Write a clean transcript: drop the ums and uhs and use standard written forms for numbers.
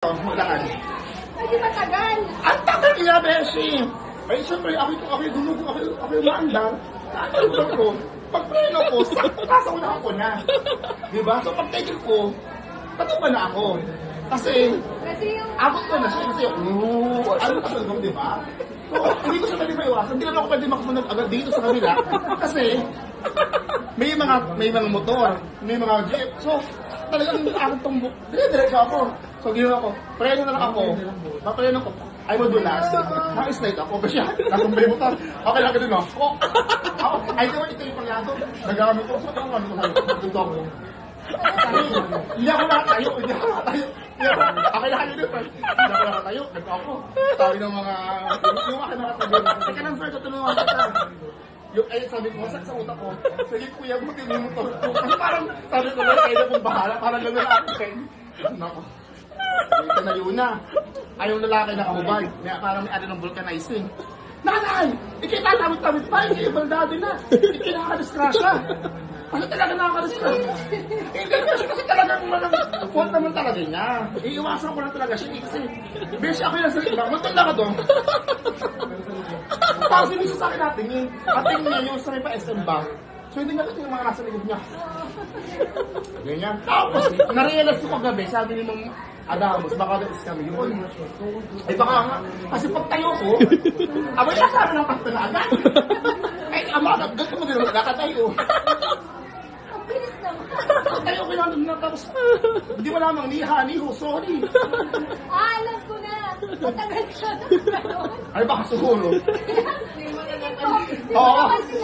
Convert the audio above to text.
Maglakad. Ay, di matagal. Ang tagal niya, Beshi! Ay, siyempre, ako dumugo, ako yung maandar. Nakakalimutan ko. Pag preno ko, sakasang na ako na. Diba? So, pag tigil ko, tatuba na ako. Kasi yung... abot ko na siya. Kasi, ano ka sa di ba? So, hindi ko siya pwede maiwasan. Hindi naman ako pwede makasunod agad dito sa kanila. Kasi, may mga motor, may mga jeep. So, talagang akong tumbok. Dire-diretso ako. So, ginawa ko, preno na lang ako. Papreno ko. Ay, madulas. Naka-slide ako. Kasi, nakumbay mo to. Okay lang ganun, no? Ako, ay, ito yung palyado. Nagamit ko. So, ano ko sabi? Dito ako. Hindi ako nakatayo. Okay lang yun. Hindi ako nakatayo. Nagkako. Sabi ng mga, yung akin nakatayo. Teka lang, sir, tutulungan kita. Yung ay sabi ko, sa utak ko, sige kuya, buti mo yung motor ko. Kasi parang sabi ko lang, kaya kong bahala, parang gano'n na akin. Nako. Ito na yun na. Ayaw lalaki na kamubad. Parang may ano ng vulcanizing. Nanay! Ikita tamit-tamit pa, ikita baldado na. Ikita nakakadiskrasya. Kasi talaga nakakadiskrasya. Hindi kasi talagang fault naman talaga niya. Iiwasan ko lang talaga siya. Kasi, beshi ako yung sa iba. Magtanda ka doon. Tapos hindi siya sa akin natingin. Atingin niya yung sa may pa-SM Bank. So hindi nakita yung mga nasa likod niya. Ganyan. Tapos, narealize ko kagabi, sabi ni Mong Adamos, baka na-is kami yun. Eh baka nga, kasi pag tayo ko, abay na sabi ng pagta na agad. Eh, amagat, ganito mo din naman nakatayo. Ang bilis naman. Pag tayo ko lang na tapos, hindi mo lamang niho, sorry. Alam ko na. Matagal siya na. Ay baka siguro. Hindi ko. Di Oo. ba kasi